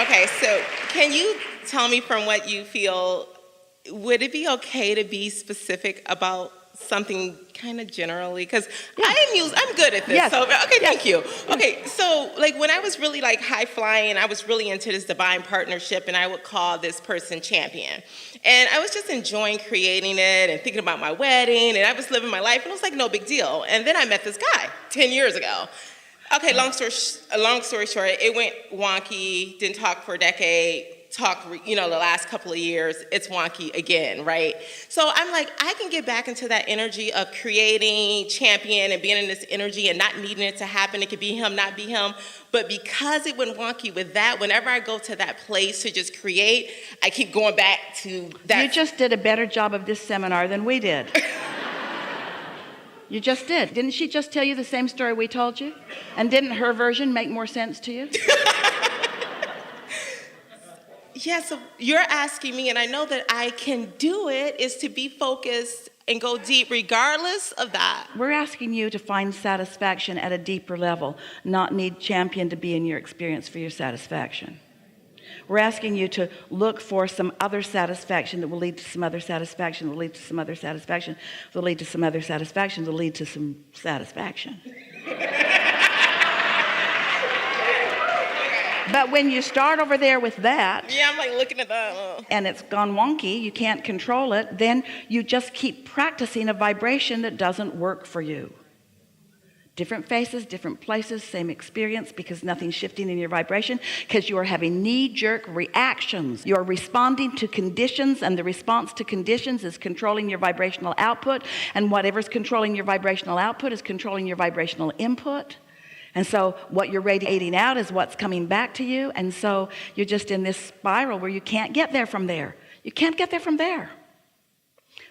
Okay, so can you tell me from what you feel, would it be okay to be specific about something kind of generally? Because Yeah. I'm good at this. Yes. So, okay, Yes. thank you. Okay, so like when I was really like high flying, I was really into this divine partnership and I would call this person champion. And I was just enjoying creating it and thinking about my wedding and I was living my life and it was like no big deal. And then I met this guy 10 years ago. Okay, long story short, it went wonky, didn't talk for a decade, the last couple of years, it's wonky again, right? So I'm like, I can get back into that energy of creating, champion, and being in this energy and not needing it to happen. It could be him, not be him. But because it went wonky with that, whenever I go to that place to just create, I keep going back to that. You just did a better job of this seminar than we did. You just did. Didn't she just tell you the same story we told you? And didn't her version make more sense to you? Yeah, so you're asking me, and I know that I can do it, is to be focused and go deep regardless of that. We're asking you to find satisfaction at a deeper level, not need champion to be in your experience for your satisfaction. We're asking you to look for some other satisfaction that will lead to some other satisfaction, that will lead to some other satisfaction, that will lead to some other satisfaction, that will lead to some satisfaction. But when you start over there with that, Yeah, I'm like looking at that. and it's gone wonky, you can't control it, then you just keep practicing a vibration that doesn't work for you. Different faces, different places, same experience, because nothing's shifting in your vibration, because you are having knee-jerk reactions. You're responding to conditions, and the response to conditions is controlling your vibrational output, and whatever's controlling your vibrational output is controlling your vibrational input. And so what you're radiating out is what's coming back to you, and so you're just in this spiral where you can't get there from there. You can't get there from there.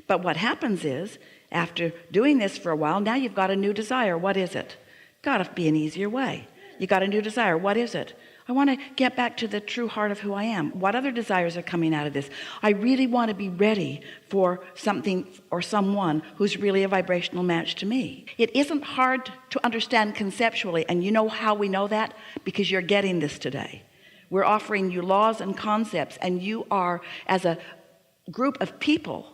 But what happens is, after doing this for a while, now you've got a new desire. What is it? Got to be an easier way. You got a new desire. What is it? I want to get back to the true heart of who I am. What other desires are coming out of this? I really want to be ready for something or someone who's really a vibrational match to me. It isn't hard to understand conceptually, and you know how we know that? Because you're getting this today. We're offering you laws and concepts, and you are, as a group of people,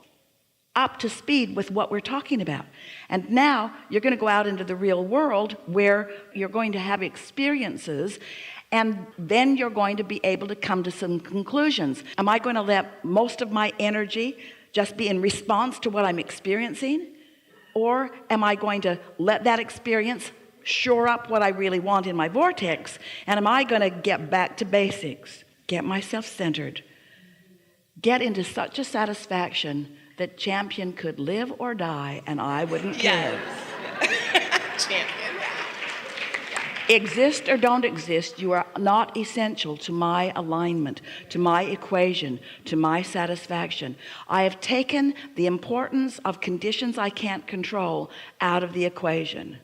up to speed with what we're talking about. And now you're going to go out into the real world where you're going to have experiences, and then you're going to be able to come to some conclusions. Am I going to let most of my energy just be in response to what I'm experiencing? Or am I going to let that experience shore up what I really want in my vortex? And am I going to get back to basics, get myself centered, get into such a satisfaction that champion could live or die and I wouldn't care. Champion. Exist or don't exist, you are not essential to my alignment, to my equation, to my satisfaction. I have taken the importance of conditions I can't control out of the equation.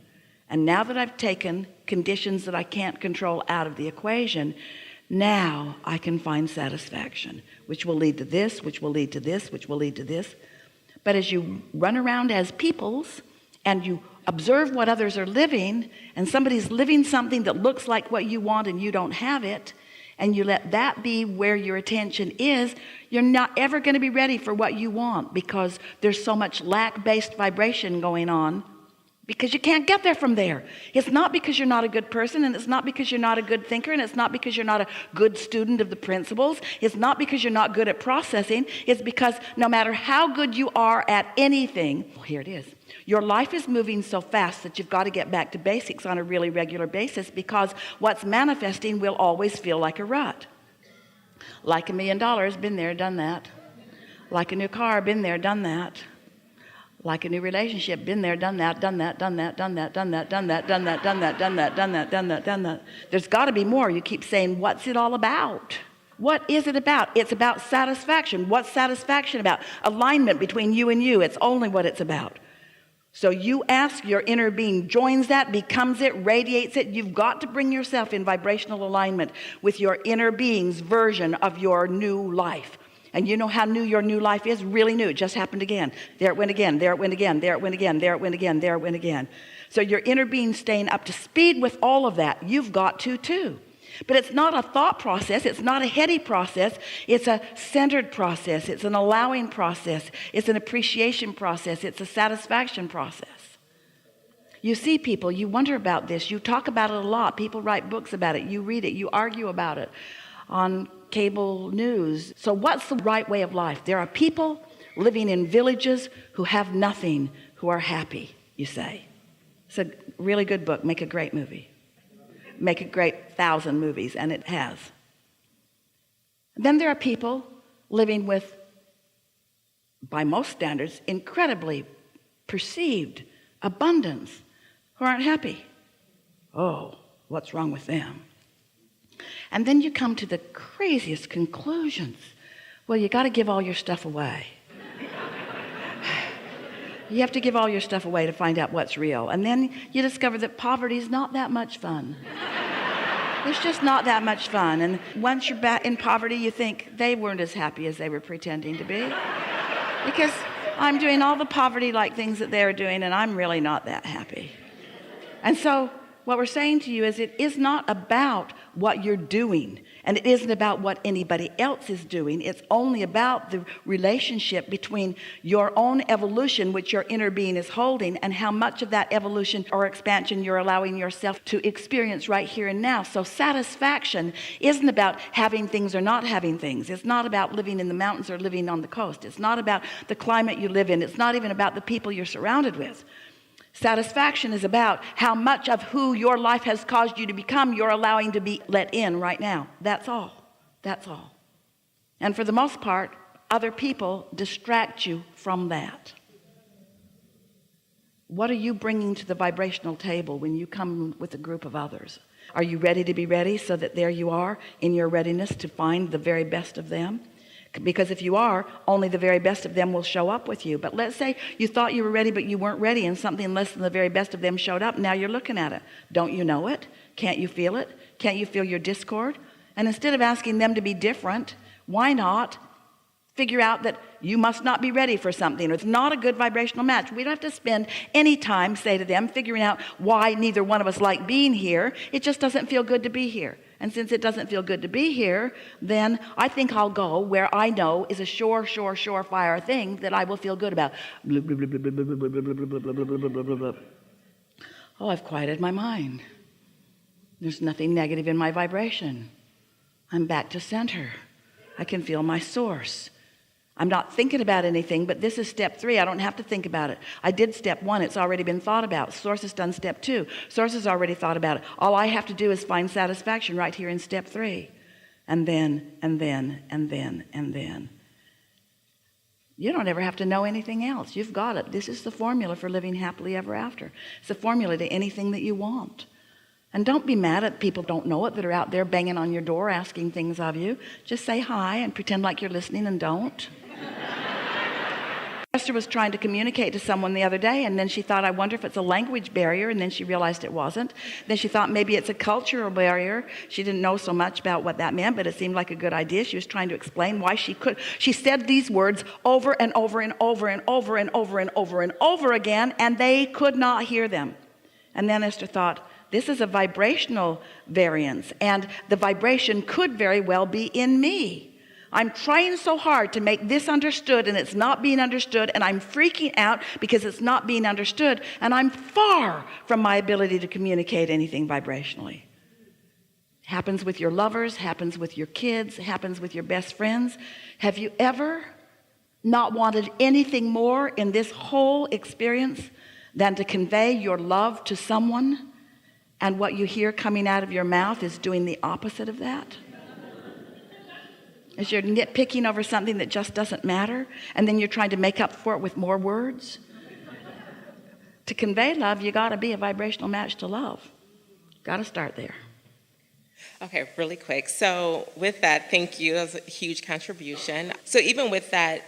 And now that I've taken conditions that I can't control out of the equation, now I can find satisfaction, which will lead to this, which will lead to this, which will lead to this. But as you run around as peoples and you observe what others are living, and somebody's living something that looks like what you want and you don't have it, and you let that be where your attention is, you're not ever going to be ready for what you want, because there's so much lack-based vibration going on, because you can't get there from there. It's not because you're not a good person, and it's not because you're not a good thinker, and it's not because you're not a good student of the principles. It's not because you're not good at processing. It's because no matter how good you are at anything, well, here it is. Your life is moving so fast that you've got to get back to basics on a really regular basis, because what's manifesting will always feel like a rut. Like $1 million, been there, done that. Like a new car, been there, done that. Like a new relationship, been there, done that, done that, done that, done that, done that, done that, done that, done that, done that, done that, done that, done that. There's got to be more. You keep saying, what's it all about? What is it about? It's about satisfaction. What's satisfaction about? Alignment between you and you. It's only what it's about. So you ask, your inner being joins that, becomes it, radiates it. You've got to bring yourself in vibrational alignment with your inner being's version of your new life. And you know how new your new life is? Really new. It just happened again. There it went again. There it went again. There it went again. There it went again. There it went again. So your inner being staying up to speed with all of that. You've got to too. But it's not a thought process. It's not a heady process. It's a centered process. It's an allowing process. It's an appreciation process. It's a satisfaction process. You see people, you wonder about this. You talk about it a lot. People write books about it. You read it. You argue about it on cable news. So what's the right way of life? There are people living in villages who have nothing, who are happy, you say. It's a really good book. Make a great movie. Make a great 1,000 movies, and it has. Then there are people living with, by most standards, incredibly perceived abundance, who aren't happy. Oh, what's wrong with them? And then you come to the craziest conclusions. Well, you got to give all your stuff away. You have to give all your stuff away to find out what's real. And then you discover that poverty is not that much fun. It's just not that much fun. And once you're back in poverty, you think they weren't as happy as they were pretending to be. Because I'm doing all the poverty-like things that they're doing, and I'm really not that happy. And so what we're saying to you is it is not about what you're doing, and it isn't about what anybody else is doing. It's only about the relationship between your own evolution, which your inner being is holding, and how much of that evolution or expansion you're allowing yourself to experience right here and now. So satisfaction isn't about having things or not having things. It's not about living in the mountains or living on the coast. It's not about the climate you live in. It's not even about the people you're surrounded with. Satisfaction is about how much of who your life has caused you to become you're allowing to be let in right now. That's all. That's all. And for the most part, other people distract you from that. What are you bringing to the vibrational table when you come with a group of others? Are you ready to be ready so that there you are in your readiness to find the very best of them? Because if you are, only the very best of them will show up with you. But let's say you thought you were ready, but you weren't ready, and something less than the very best of them showed up. Now you're looking at it. Don't you know it? Can't you feel it? Can't you feel your discord? And instead of asking them to be different, why not figure out that you must not be ready for something? It's not a good vibrational match. We don't have to spend any time, say to them, figuring out why neither one of us like being here. It just doesn't feel good to be here. And since it doesn't feel good to be here, then I think I'll go where I know is a surefire thing that I will feel good about. Oh, I've quieted my mind. There's nothing negative in my vibration. I'm back to center. I can feel my source. I'm not thinking about anything, but this is step 3. I don't have to think about it. I did step 1. It's already been thought about. Source has done step 2. Source has already thought about it. All I have to do is find satisfaction right here in step 3. And then. You don't ever have to know anything else. You've got it. This is the formula for living happily ever after. It's the formula to anything that you want. And don't be mad at people who don't know it, that are out there banging on your door asking things of you. Just say hi and pretend like you're listening and don't. Esther was trying to communicate to someone the other day, and then she thought, I wonder if it's a language barrier, and then she realized it wasn't. Then she thought maybe it's a cultural barrier. She didn't know so much about what that meant, but it seemed like a good idea. She was trying to explain why she could. She said these words over and over and over and over and over and over and over again, and they could not hear them. And then Esther thought, this is a vibrational variance, and the vibration could very well be in me. I'm trying so hard to make this understood, and it's not being understood, and I'm freaking out because it's not being understood, and I'm far from my ability to communicate anything vibrationally. Happens with your lovers, happens with your kids, happens with your best friends. Have you ever not wanted anything more in this whole experience than to convey your love to someone, and what you hear coming out of your mouth is doing the opposite of that? As you're nitpicking over something that just doesn't matter, and then you're trying to make up for it with more words. To convey love, you got to be a vibrational match to love. Got to start there. Okay, really quick. So with that, thank you. That was a huge contribution. So even with that,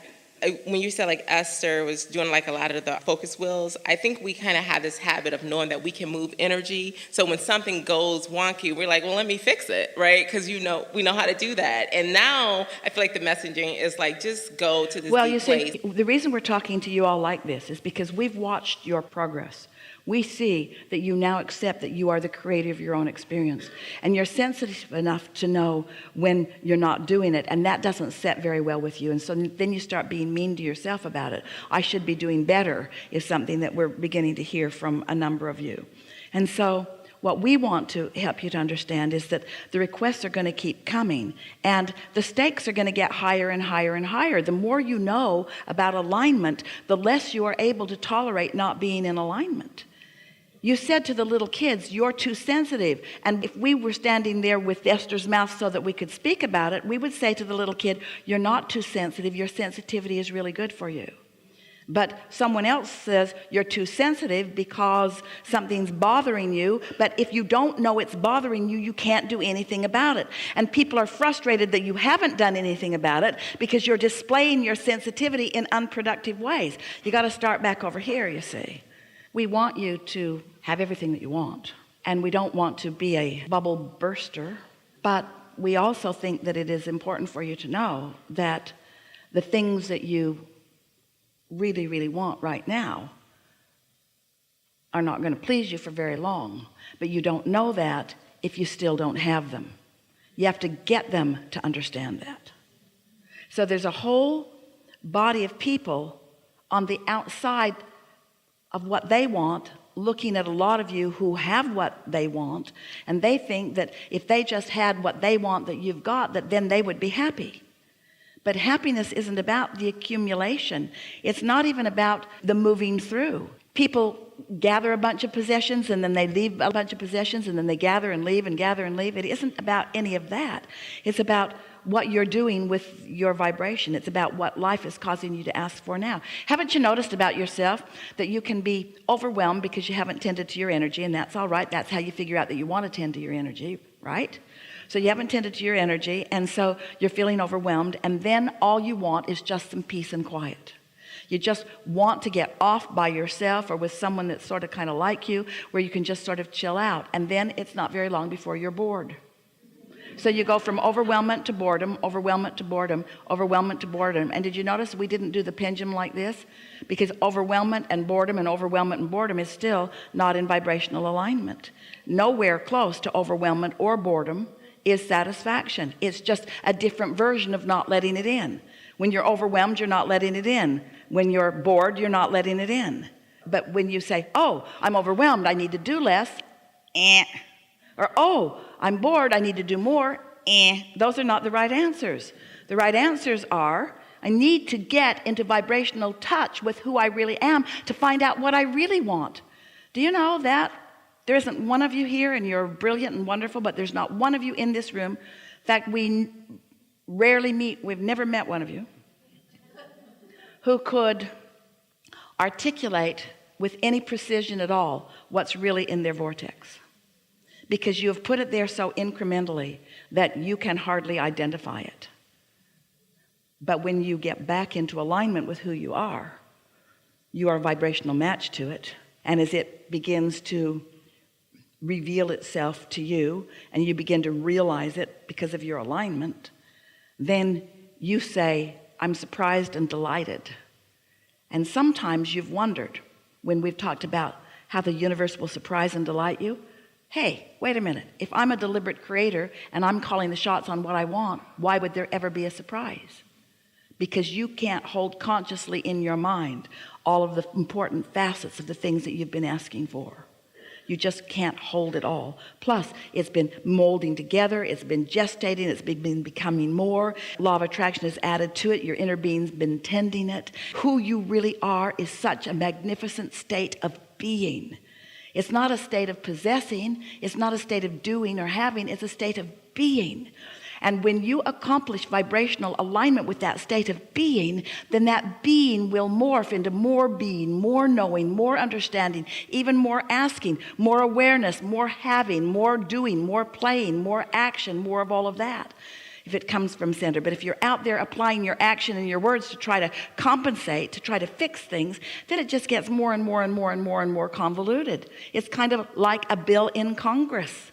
when you said like Esther was doing like a lot of the focus wheels, I think we kind of have this habit of knowing that we can move energy. So when something goes wonky, we're like, well, let me fix it, right? Because we know how to do that. And now I feel like the messaging is like, just go to this deep place. The reason we're talking to you all like this is because we've watched your progress. we see that you now accept that you are the creator of your own experience, and you're sensitive enough to know when you're not doing it, and that doesn't set very well with you. And so then you start being mean to yourself about it. I should be doing better is something that we're beginning to hear from a number of you. And so what we want to help you to understand is that the requests are going to keep coming, and the stakes are going to get higher and higher and higher. The more you know about alignment, the less you are able to tolerate not being in alignment. You said to the little kids, you're too sensitive. And if we were standing there with Esther's mouth so that we could speak about it, we would say to the little kid, you're not too sensitive. Your sensitivity is really good for you. But someone else says you're too sensitive because something's bothering you. But if you don't know it's bothering you, you can't do anything about it. And people are frustrated that you haven't done anything about it because you're displaying your sensitivity in unproductive ways. You got to start back over here, you see. We want you to have everything that you want. And we don't want to be a bubble burster. But we also think that it is important for you to know that the things that you really, really want right now are not going to please you for very long. But you don't know that if you still don't have them. You have to get them to understand that. So there's a whole body of people on the outside of what they want, looking at a lot of you who have what they want, and they think that if they just had what they want that you've got, that then they would be happy. But happiness isn't about the accumulation. It's not even about the moving through. People gather a bunch of possessions, and then they leave a bunch of possessions, and then they gather and leave and gather and leave. It isn't about any of that. It's about what you're doing with your vibration. It's about what life is causing you to ask for now. Haven't you noticed about yourself that you can be overwhelmed because you haven't tended to your energy? And that's all right. That's how you figure out that you want to tend to your energy, right? So you haven't tended to your energy, and so you're feeling overwhelmed, and then all you want is just some peace and quiet. You just want to get off by yourself or with someone that's sort of kind of like you, where you can just sort of chill out, and then it's not very long before you're bored. So you go from overwhelmment to boredom, overwhelmment to boredom, overwhelmment to boredom. And did you notice we didn't do the pendulum like this? Because overwhelmment and boredom is still not in vibrational alignment. Nowhere close to overwhelmment or boredom is satisfaction. It's just a different version of not letting it in. When you're overwhelmed, you're not letting it in. When you're bored, you're not letting it in. But when you say, oh, I'm overwhelmed, I need to do less, or oh, I'm bored, I need to do more, those are not the right answers. The right answers are, I need to get into vibrational touch with who I really am to find out what I really want. Do you know that there isn't one of you here, and you're brilliant and wonderful, but there's not one of you in this room. In fact, we rarely meet, we've never met one of you who could articulate with any precision at all what's really in their vortex. Because you have put it there so incrementally that you can hardly identify it. But when you get back into alignment with who you are a vibrational match to it. And as it begins to reveal itself to you, and you begin to realize it because of your alignment, then you say, I'm surprised and delighted. And sometimes you've wondered, when we've talked about how the universe will surprise and delight you, hey, wait a minute, if I'm a deliberate creator and I'm calling the shots on what I want, why would there ever be a surprise? Because you can't hold consciously in your mind all of the important facets of the things that you've been asking for. You just can't hold it all. Plus, it's been molding together, it's been gestating, it's been becoming more. Law of attraction is added to it. Your inner being's been tending it. Who you really are is such a magnificent state of being. It's not a state of possessing, it's not a state of doing or having, it's a state of being. And when you accomplish vibrational alignment with that state of being, then that being will morph into more being, more knowing, more understanding, even more asking, more awareness, more having, more doing, more playing, more action, more of all of that, if it comes from center. But if you're out there applying your action and your words to try to compensate, to try to fix things, then it just gets more and more and more and more and more convoluted. It's kind of like a bill in Congress.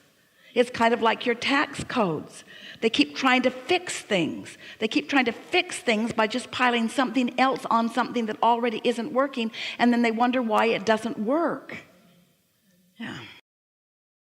It's kind of like your tax codes. They keep trying to fix things. They keep trying to fix things by just piling something else on something that already isn't working, and then they wonder why it doesn't work. Yeah.